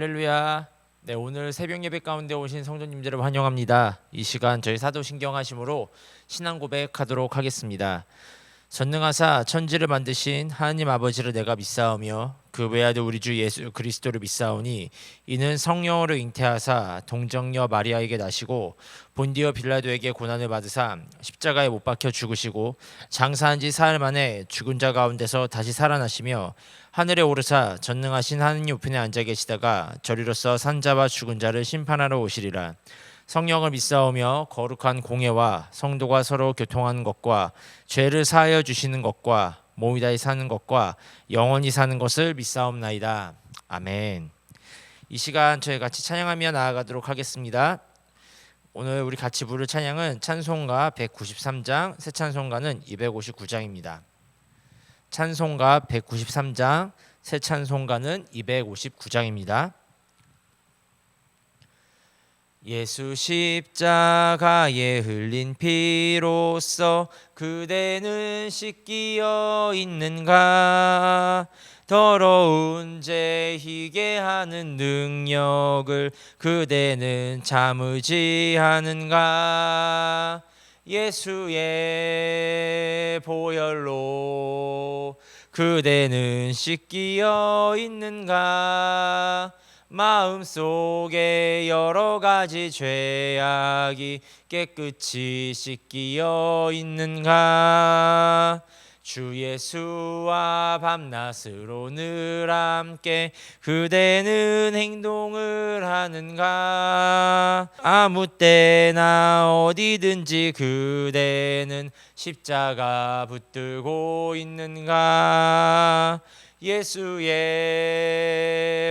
할렐루야. 네, 오늘 새벽 예배 가운데 오신 성도님들을 환영합니다. 이 시간 저희 사도신경 하심으로 신앙 고백하도록 하겠습니다. 전능하사 천지를 만드신 하나님 아버지를 내가 믿사오며 그 외아들 우리 주 예수 그리스도를 믿사오니 이는 성령으로 잉태하사 동정녀 마리아에게 나시고 본디오 빌라도에게 고난을 받으사 십자가에 못 박혀 죽으시고 장사한 지 사흘 만에 죽은 자 가운데서 다시 살아나시며 하늘에 오르사 전능하신 하느님 우편에 앉아 계시다가 저리로서 산자와 죽은 자를 심판하러 오시리라. 성령을 믿사오며 거룩한 공예와 성도가 서로 교통하는 것과 죄를 사하여 주시는 것과 몸이 다히 사는 것과 영원히 사는 것을 믿사옵나이다. 아멘. 이 시간 저희 같이 찬양하며 나아가도록 하겠습니다. 오늘 우리 같이 부를 찬양은 찬송가 193장, 새 찬송가는 259장입니다. 찬송가 193장, 새 찬송가는 259장입니다. 예수 십자가에 흘린 피로써 그대는 씻기어 있는가? 더러운 죄 희게 하는 능력을 그대는 참으지 않은가? 예수의 보혈로 그대는 씻기어 있는가? 마음속에 여러 가지 죄악이 깨끗이 씻기어 있는가? 주 예수와 밤낮으로 늘 함께 그대는 행동을 하는가? 아무 때나 어디든지 그대는 십자가 붙들고 있는가? 예수의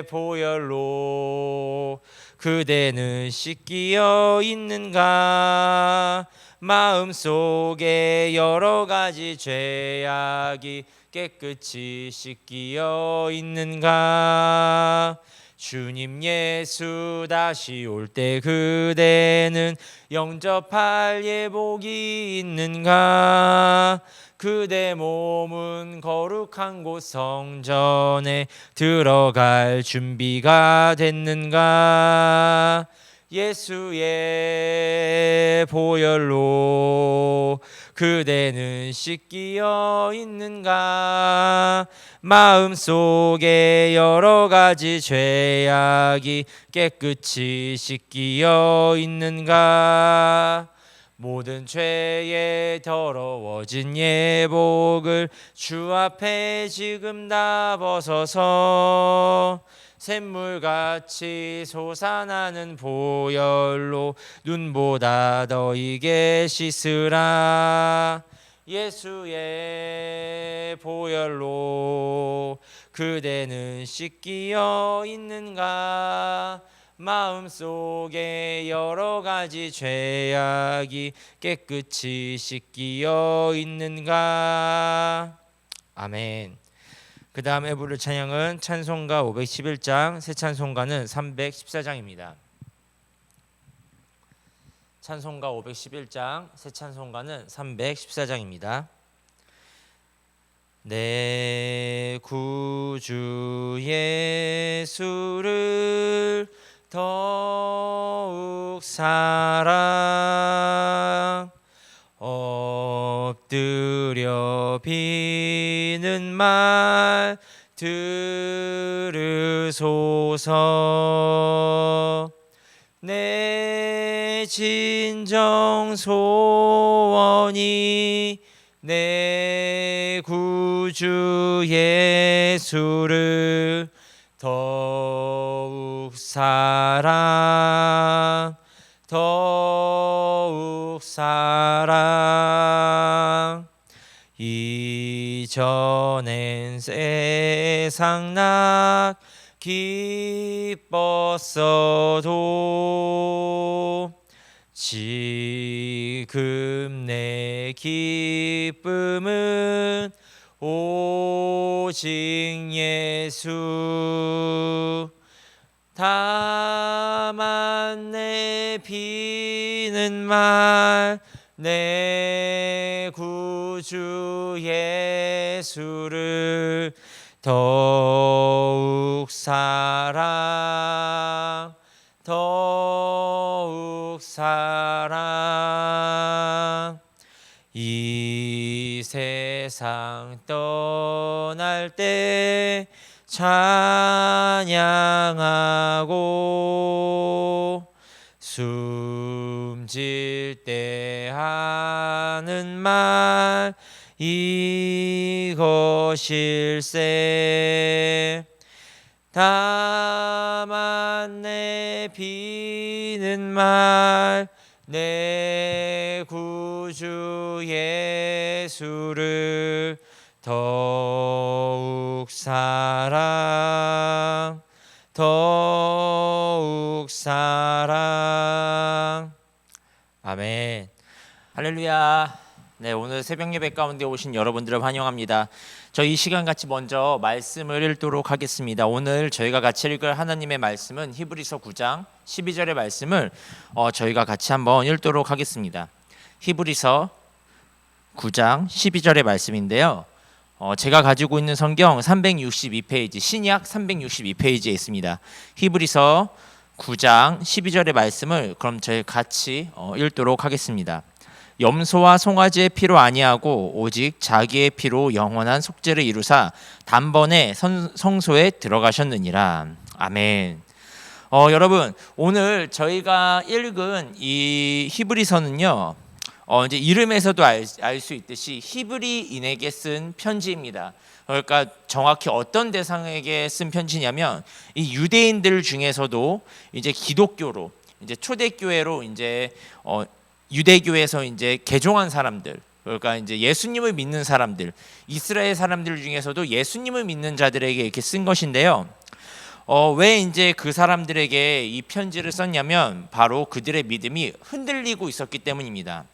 보혈로 그대는 씻기어 있는가? 마음속에 여러 가지 죄악이 깨끗이 씻기어 있는가? 주님 예수 다시 올 때 그대는 영접할 예복이 있는가? 그대 몸은 거룩한 곳 성전에 들어갈 준비가 됐는가? 예수의 보혈로 그대는 씻기어 있는가? 마음속에 여러 가지 죄악이 깨끗이 씻기어 있는가? 모든 죄에 더러워진 예복을 주 앞에 지금 다 벗어서 샘물같이 솟아나는 보혈로 눈보다 더이게 씻으라. 예수의 보혈로 그대는 씻기어 있는가? 마음속에 여러 가지 죄악이 깨끗이 씻기어 있는가? 아멘. 그 다음에 부를 찬양은 찬송가 511장, 새 찬송가는 314장입니다. 찬송가 511장, 새 찬송가는 314장입니다. 내 구주 예수를 더욱 사랑 엎드려 비는 말 들으소서. 내 진정 소원이 내 구주 예수를 더욱 사랑 이전엔 세상 낙 기뻤어도 지금 내 기쁨은 오직 예수. 다만 내 비는 말 내 구주 예수를 더욱 사랑 세상 떠날 때 찬양하고 숨질 때 하는 말 이것일세. 다만 내 비는 말 내 구주 예수를 더욱 사랑 아멘. 할렐루야. 네, 오늘 새벽 예배 가운데 오신 여러분들을 환영합니다. 저희 이 시간 같이 먼저 말씀을 읽도록 하겠습니다. 오늘 저희가 같이 읽을 하나님의 말씀은 히브리서 9장 12절의 말씀을 저희가 같이 한번 읽도록 하겠습니다. 히브리서 9장 12절의 말씀인데요. 제가 가지고 있는 성경 362페이지, 신약 362페이지에 있습니다. 히브리서 9장 12절의 말씀을 그럼 저희 같이 읽도록 하겠습니다. 염소와 송아지의 피로 아니하고 오직 자기의 피로 영원한 속죄를 이루사 단번에 성소에 들어가셨느니라. 아멘. 여러분, 오늘 저희가 읽은 이 히브리서는요, 이제 이름에서도 알 수 있듯이 히브리인에게 쓴 편지입니다. 그러니까 정확히 어떤 대상에게 쓴 편지냐면 이 유대인들 중에서도 이제 기독교로 이제 초대교회로 이제 유대교에서 이제 개종한 사람들, 그러니까 이제 예수님을 믿는 사람들, 이스라엘 사람들 중에서도 예수님을 믿는 자들에게 이렇게 쓴 것인데요. 왜 이제 그 사람들에게 이 편지를 썼냐면 바로 그들의 믿음이 흔들리고 있었기 때문입니다.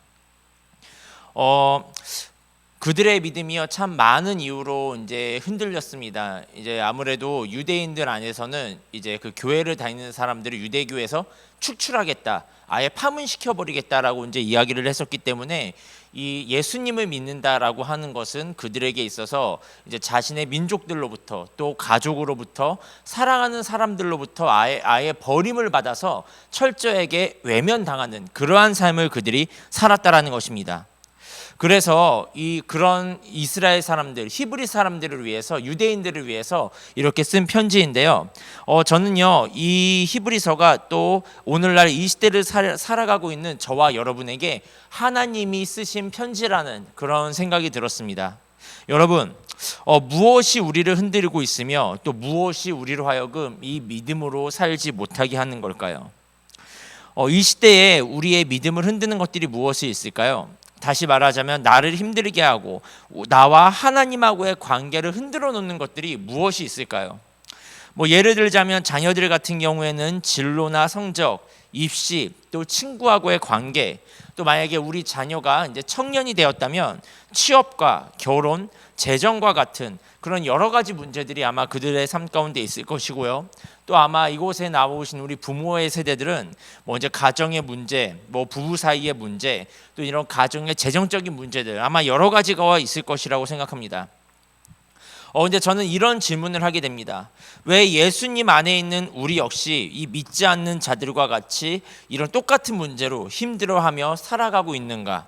그들의 믿음이요 참 많은 이유로 이제 흔들렸습니다. 이제 아무래도 유대인들 안에서는 이제 그 교회를 다니는 사람들을 유대교에서 축출하겠다, 아예 파문시켜 버리겠다라고 이제 이야기를 했었기 때문에 이 예수님을 믿는다라고 하는 것은 그들에게 있어서 이제 자신의 민족들로부터 또 가족으로부터 사랑하는 사람들로부터 아예 버림을 받아서 철저하게 외면당하는 그러한 삶을 그들이 살았다라는 것입니다. 그래서 그런 이스라엘 사람들, 히브리 사람들을 위해서, 유대인들을 위해서 이렇게 쓴 편지인데요. 저는요 이 히브리서가 또 오늘날 이 시대를 살아가고 있는 저와 여러분에게 하나님이 쓰신 편지라는 그런 생각이 들었습니다. 여러분, 무엇이 우리를 흔들고 있으며 또 무엇이 우리로 하여금 이 믿음으로 살지 못하게 하는 걸까요? 이 시대에 우리의 믿음을 흔드는 것들이 무엇이 있을까요? 다시 말하자면 나를 힘들게 하고 나와 하나님하고의 관계를 흔들어 놓는 것들이 무엇이 있을까요? 예를 들자면 자녀들 같은 경우에는 진로나 성적, 입시, 또 친구하고의 관계, 또 만약에 우리 자녀가 이제 청년이 되었다면 취업과 결혼, 재정과 같은 그런 여러 가지 문제들이 아마 그들의 삶 가운데 있을 것이고요. 또 아마 이곳에 나오신 우리 부모의 세대들은 이제 가정의 문제, 부부 사이의 문제, 또 이런 가정의 재정적인 문제들 아마 여러 가지가 있을 것이라고 생각합니다. 근데 저는 이런 질문을 하게 됩니다. 왜 예수님 안에 있는 우리 역시 이 믿지 않는 자들과 같이 이런 똑같은 문제로 힘들어하며 살아가고 있는가?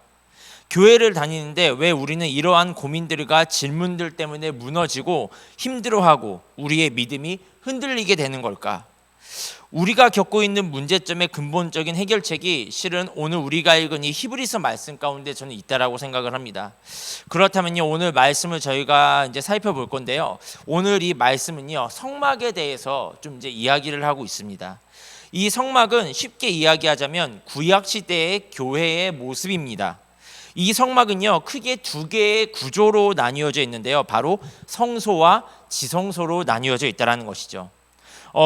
교회를 다니는데 왜 우리는 이러한 고민들과 질문들 때문에 무너지고 힘들어하고 우리의 믿음이 흔들리게 되는 걸까? 우리가 겪고 있는 문제점의 근본적인 해결책이 실은 오늘 우리가 읽은 이 히브리서 말씀 가운데 저는 있다라고 생각을 합니다. 그렇다면요, 오늘 말씀을 저희가 이제 살펴볼 건데요. 오늘 이 말씀은요, 성막에 대해서 좀 이제 이야기를 하고 있습니다. 이 성막은 쉽게 이야기하자면 구약 시대의 교회의 모습입니다. 이 성막은요 크게 두 개의 구조로 나뉘어져 있는데요, 바로 성소와 지성소로 나뉘어져 있다는 것이죠.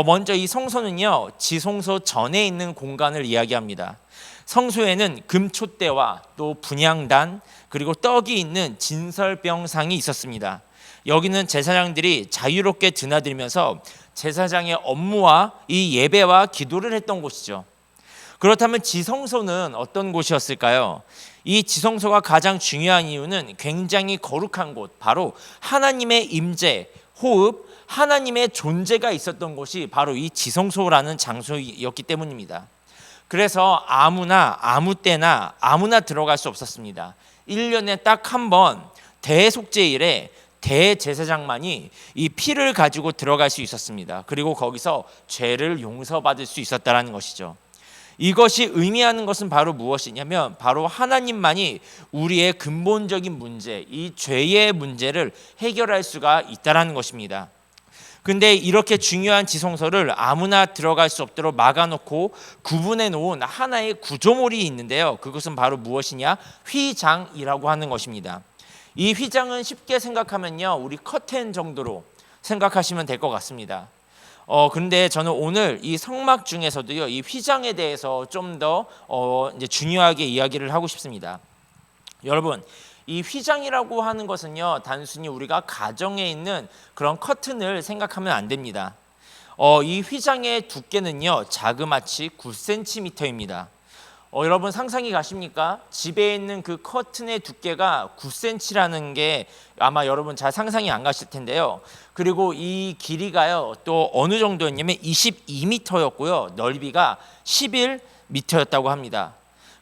먼저 이 성소는요 지성소 전에 있는 공간을 이야기합니다. 성소에는 금촛대와 또 분향단 그리고 떡이 있는 진설병상이 있었습니다. 여기는 제사장들이 자유롭게 드나들면서 제사장의 업무와 이 예배와 기도를 했던 곳이죠. 그렇다면 지성소는 어떤 곳이었을까요? 이 지성소가 가장 중요한 이유는 굉장히 거룩한 곳, 바로 하나님의 임재, 호흡, 하나님의 존재가 있었던 곳이 바로 이 지성소라는 장소였기 때문입니다. 그래서 아무나 아무 때나 아무나 들어갈 수 없었습니다. 1년에 딱 한 번 대속죄일에 대제사장만이 이 피를 가지고 들어갈 수 있었습니다. 그리고 거기서 죄를 용서받을 수 있었다라는 것이죠. 이것이 의미하는 것은 바로 무엇이냐면 바로 하나님만이 우리의 근본적인 문제, 이 죄의 문제를 해결할 수가 있다라는 것입니다. 근데 이렇게 중요한 지성소를 아무나 들어갈 수 없도록 막아놓고 구분해 놓은 하나의 구조물이 있는데요. 그것은 바로 무엇이냐? 휘장이라고 하는 것입니다. 이 휘장은 쉽게 생각하면요, 우리 커튼 정도로 생각하시면 될 것 같습니다. 근데 저는 오늘 이 성막 중에서도요, 이 휘장에 대해서 좀 더 이제 중요하게 이야기를 하고 싶습니다. 여러분, 이 휘장이라고 하는 것은요, 단순히 우리가 가정에 있는 그런 커튼을 생각하면 안 됩니다. 이 휘장의 두께는요, 자그마치 9cm입니다. 여러분 상상이 가십니까? 집에 있는 그 커튼의 두께가 9cm라는 게 아마 여러분 잘 상상이 안 가실 텐데요. 그리고 이 길이가요, 또 어느 정도였냐면 22m였고요. 넓이가 11m였다고 합니다.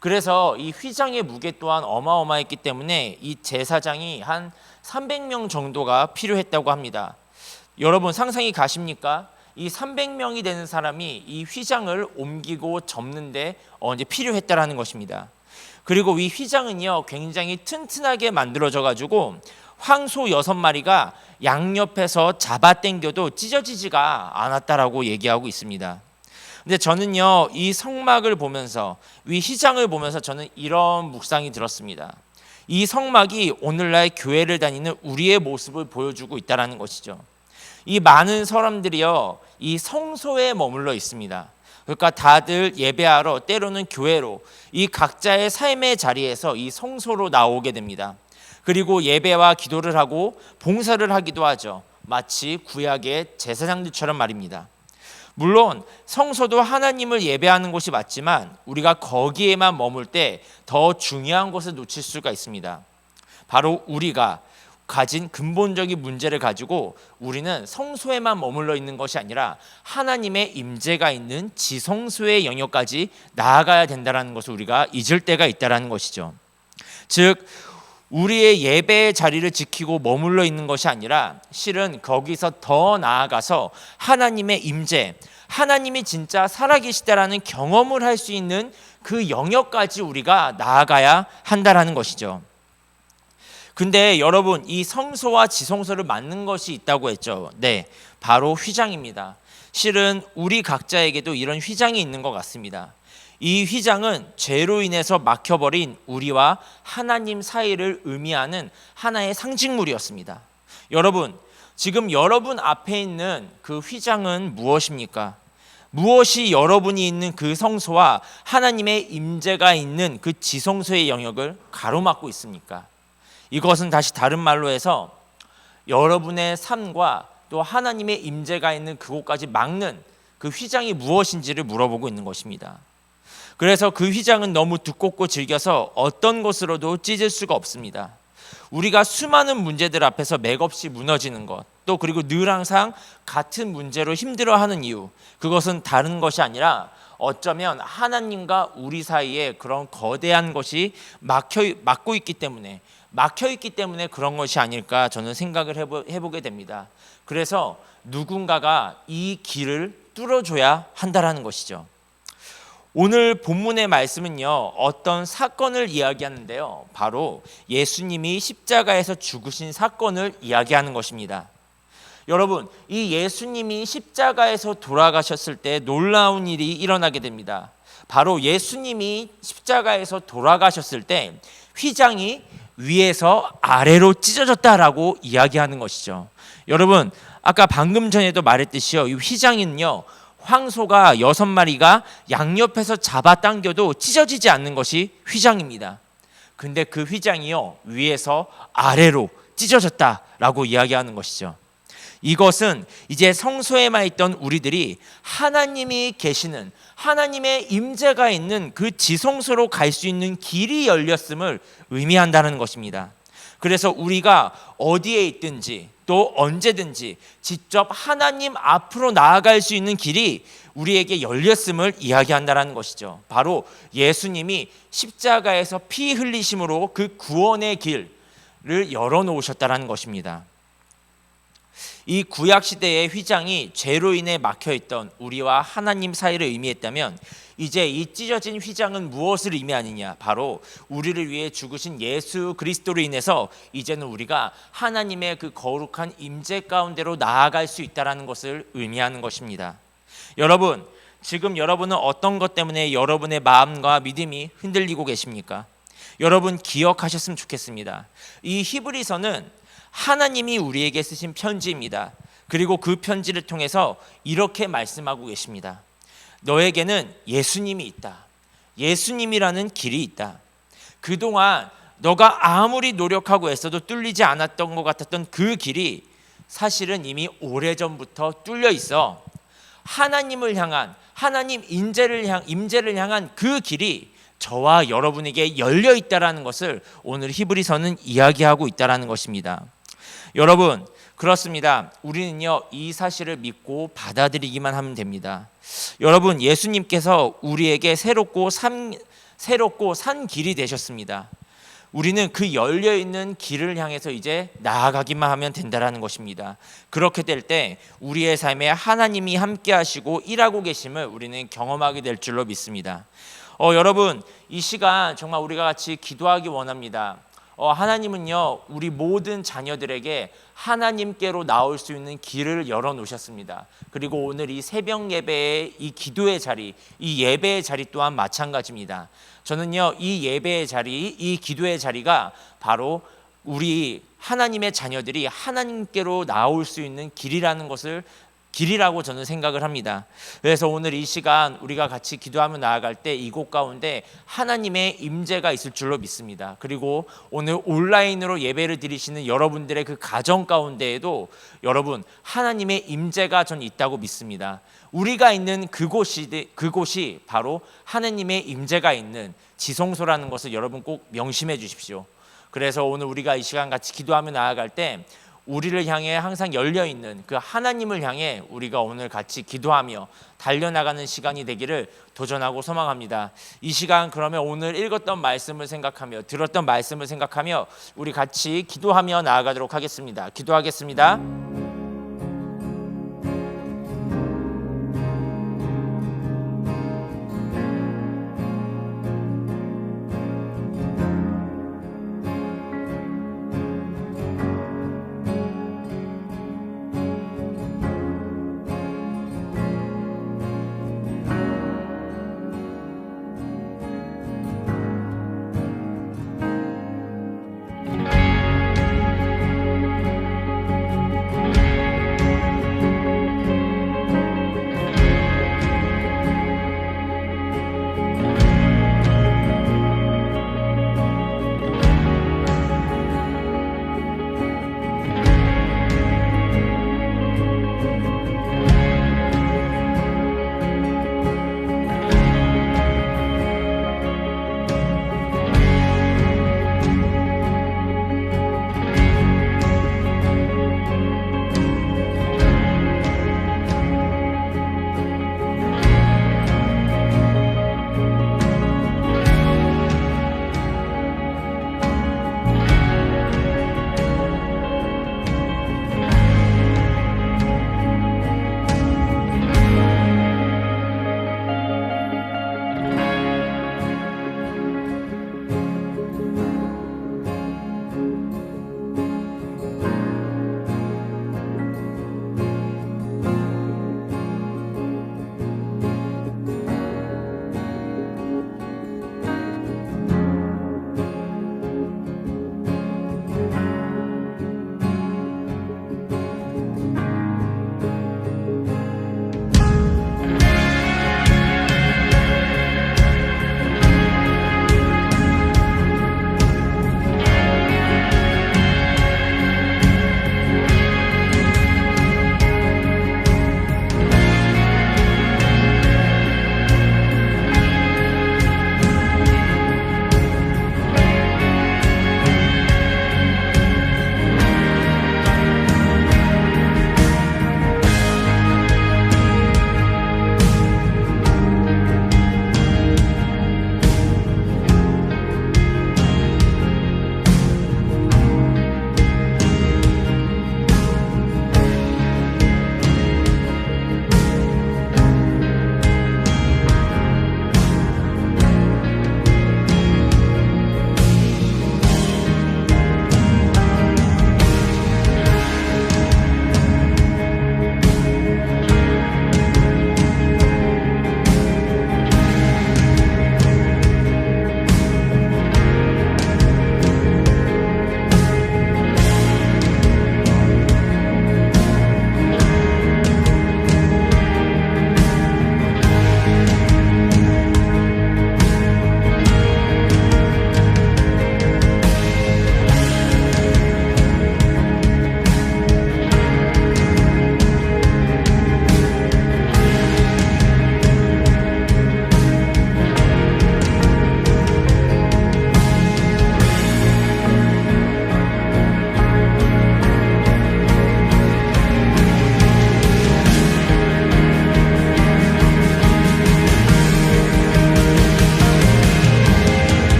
그래서 이 휘장의 무게 또한 어마어마했기 때문에 이 제사장이 한 300명 정도가 필요했다고 합니다. 여러분 상상이 가십니까? 이 300명이 되는 사람이 이 휘장을 옮기고 접는데 이제 필요했다라는 것입니다. 그리고 이 휘장은요, 굉장히 튼튼하게 만들어져 가지고 황소 6마리가 양옆에서 잡아당겨도 찢어지지가 않았다라고 얘기하고 있습니다. 근데 저는요, 이 성막을 보면서, 이 휘장을 보면서 저는 이런 묵상이 들었습니다. 이 성막이 오늘날 교회를 다니는 우리의 모습을 보여주고 있다는 것이죠. 이 많은 사람들이요, 이 성소에 머물러 있습니다. 그러니까 다들 예배하러, 때로는 교회로, 이 각자의 삶의 자리에서 이 성소로 나오게 됩니다. 그리고 예배와 기도를 하고 봉사를 하기도 하죠. 마치 구약의 제사장들처럼 말입니다. 물론 성소도 하나님을 예배하는 곳이 맞지만 우리가 거기에만 머물 때 더 중요한 것을 놓칠 수가 있습니다. 바로 우리가 가진 근본적인 문제를 가지고 우리는 성소에만 머물러 있는 것이 아니라 하나님의 임재가 있는 지성소의 영역까지 나아가야 된다는 것을 우리가 잊을 때가 있다는 것이죠. 즉 우리의 예배의 자리를 지키고 머물러 있는 것이 아니라 실은 거기서 더 나아가서 하나님의 임재, 하나님이 진짜 살아계시다라는 경험을 할 수 있는 그 영역까지 우리가 나아가야 한다라는 것이죠. 근데 여러분, 이 성소와 지성소를 맞는 것이 있다고 했죠. 네, 바로 휘장입니다. 실은 우리 각자에게도 이런 휘장이 있는 것 같습니다. 이 휘장은 죄로 인해서 막혀버린 우리와 하나님 사이를 의미하는 하나의 상징물이었습니다. 여러분, 지금 여러분 앞에 있는 그 휘장은 무엇입니까? 무엇이 여러분이 있는 그 성소와 하나님의 임재가 있는 그 지성소의 영역을 가로막고 있습니까? 이것은 다시 다른 말로 해서 여러분의 삶과 또 하나님의 임재가 있는 그곳까지 막는 그 휘장이 무엇인지를 물어보고 있는 것입니다. 그래서 그 휘장은 너무 두껍고 질겨서 어떤 것으로도 찢을 수가 없습니다. 우리가 수많은 문제들 앞에서 맥없이 무너지는 것, 또 그리고 늘 항상 같은 문제로 힘들어하는 이유, 그것은 다른 것이 아니라 어쩌면 하나님과 우리 사이에 그런 거대한 것이 막고 있기 때문에, 막혀있기 때문에 그런 것이 아닐까 저는 생각을 해보게 됩니다. 그래서 누군가가 이 길을 뚫어줘야 한다라는 것이죠. 오늘 본문의 말씀은요, 어떤 사건을 이야기하는데요, 바로 예수님이 십자가에서 죽으신 사건을 이야기하는 것입니다. 여러분, 이 예수님이 십자가에서 돌아가셨을 때 놀라운 일이 일어나게 됩니다. 바로 예수님이 십자가에서 돌아가셨을 때 휘장이 위에서 아래로 찢어졌다라고 이야기하는 것이죠. 여러분, 아까 방금 전에도 말했듯이요, 이 휘장은요, 황소가 6마리가 양옆에서 잡아당겨도 찢어지지 않는 것이 휘장입니다. 근데 그 휘장이요, 위에서 아래로 찢어졌다라고 이야기하는 것이죠. 이것은 이제 성소에만 있던 우리들이 하나님이 계시는, 하나님의 임재가 있는 그 지성소로 갈 수 있는 길이 열렸음을 의미한다는 것입니다. 그래서 우리가 어디에 있든지 또 언제든지 직접 하나님 앞으로 나아갈 수 있는 길이 우리에게 열렸음을 이야기한다는 것이죠. 바로 예수님이 십자가에서 피 흘리심으로 그 구원의 길, 열어놓으셨다라는 것입니다. 이 구약 시대의 휘장이 죄로 인해 막혀있던 우리와 하나님 사이를 의미했다면, 이제 이 찢어진 휘장은 무엇을 의미하느냐? 바로 우리를 위해 죽으신 예수 그리스도로 인해서 이제는 우리가 하나님의 그 거룩한 임재 가운데로 나아갈 수 있다는 것을 의미하는 것입니다. 여러분, 지금 여러분은 어떤 것 때문에 여러분의 마음과 믿음이 흔들리고 계십니까? 여러분 기억하셨으면 좋겠습니다. 이 히브리서는 하나님이 우리에게 쓰신 편지입니다. 그리고 그 편지를 통해서 이렇게 말씀하고 계십니다. 너에게는 예수님이 있다. 예수님이라는 길이 있다. 그동안 너가 아무리 노력하고 애써도 뚫리지 않았던 것 같았던 그 길이 사실은 이미 오래전부터 뚫려 있어. 하나님을 향한, 하나님 임재를 향한 그 길이 저와 여러분에게 열려 있다라는 것을 오늘 히브리서는 이야기하고 있다라는 것입니다. 여러분, 그렇습니다. 우리는요, 이 사실을 믿고 받아들이기만 하면 됩니다. 여러분, 예수님께서 우리에게 새롭고 산 길이 되셨습니다. 우리는 그 열려 있는 길을 향해서 이제 나아가기만 하면 된다라는 것입니다. 그렇게 될 때 우리의 삶에 하나님이 함께 하시고 일하고 계심을 우리는 경험하게 될 줄로 믿습니다. 여러분, 이 시간 정말 우리가 같이 기도하기 원합니다. 하나님은요, 우리 모든 자녀들에게 하나님께로 나올 수 있는 길을 열어놓으셨습니다. 그리고 오늘 이 새벽 예배의 이 기도의 자리, 이 예배의 자리 또한 마찬가지입니다. 저는요, 이 예배의 자리, 이 기도의 자리가 바로 우리 하나님의 자녀들이 하나님께로 나올 수 있는 길이라고 저는 생각을 합니다. 그래서 오늘 이 시간 우리가 같이 기도하며 나아갈 때 이곳 가운데 하나님의 임재가 있을 줄로 믿습니다. 그리고 오늘 온라인으로 예배를 드리시는 여러분들의 그 가정 가운데에도 여러분 하나님의 임재가 전 있다고 믿습니다. 우리가 있는 그곳이 바로 하나님의 임재가 있는 지성소라는 것을 여러분 꼭 명심해 주십시오. 그래서 오늘 우리가 이 시간 같이 기도하며 나아갈 때 우리를 향해 항상 열려있는 그 하나님을 향해 우리가 오늘 같이 기도하며 달려나가는 시간이 되기를 도전하고 소망합니다. 이 시간 그러면 오늘 읽었던 말씀을 생각하며 들었던 말씀을 생각하며 우리 같이 기도하며 나아가도록 하겠습니다. 기도하겠습니다.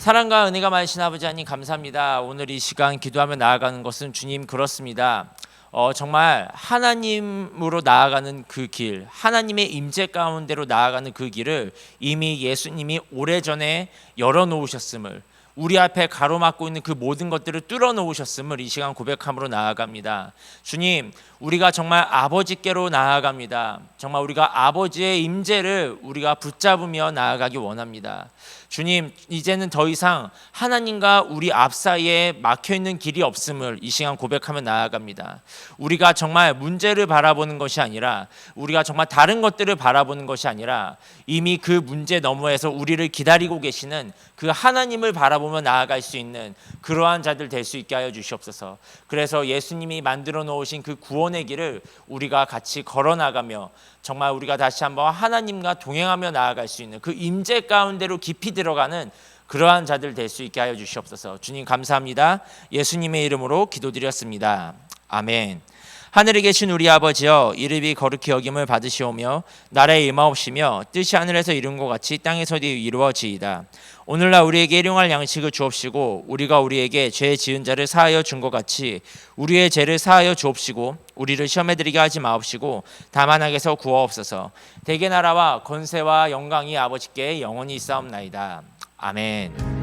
사랑과 은혜가 많으신 아버지 하나님 감사합니다. 오늘 이 시간 기도하며 나아가는 것은 주님 그렇습니다. 정말 하나님으로 나아가는 그 길, 하나님의 임재 가운데로 나아가는 그 길을 이미 예수님이 오래전에 열어놓으셨음을, 우리 앞에 가로막고 있는 그 모든 것들을 뚫어놓으셨음을 이 시간 고백함으로 나아갑니다. 주님, 우리가 정말 아버지께로 나아갑니다. 정말 우리가 아버지의 임재를 우리가 붙잡으며 나아가기 원합니다. 주님, 이제는 더 이상 하나님과 우리 앞 사이에 막혀있는 길이 없음을 이 시간 고백하며 나아갑니다. 우리가 정말 문제를 바라보는 것이 아니라, 우리가 정말 다른 것들을 바라보는 것이 아니라 이미 그 문제 너머에서 우리를 기다리고 계시는 그 하나님을 바라보며 나아갈 수 있는 그러한 자들 될 수 있게 하여 주시옵소서. 그래서 예수님이 만들어 놓으신 그 구원의 길을 우리가 같이 걸어나가며 정말 우리가 다시 한번 하나님과 동행하며 나아갈 수 있는 그 임재 가운데로 깊이 들어가는 그러한 자들 될 수 있게 하여 주시옵소서. 주님 감사합니다. 예수님의 이름으로 기도드렸습니다. 아멘. 하늘에 계신 우리 아버지여, 이름이 거룩히 여김을 받으시오며 나라에 임하옵시며 뜻이 하늘에서 이룬 것 같이 땅에서도 이루어지이다. 오늘날 우리에게 일용할 양식을 주옵시고 우리가 우리에게 죄 지은 자를 사하여 준 것 같이 우리의 죄를 사하여 주옵시고 우리를 시험에 들이게 하지 마옵시고 다만 악에서 구하옵소서. 대개 나라와 권세와 영광이 아버지께 영원히 있사옵나이다. 아멘.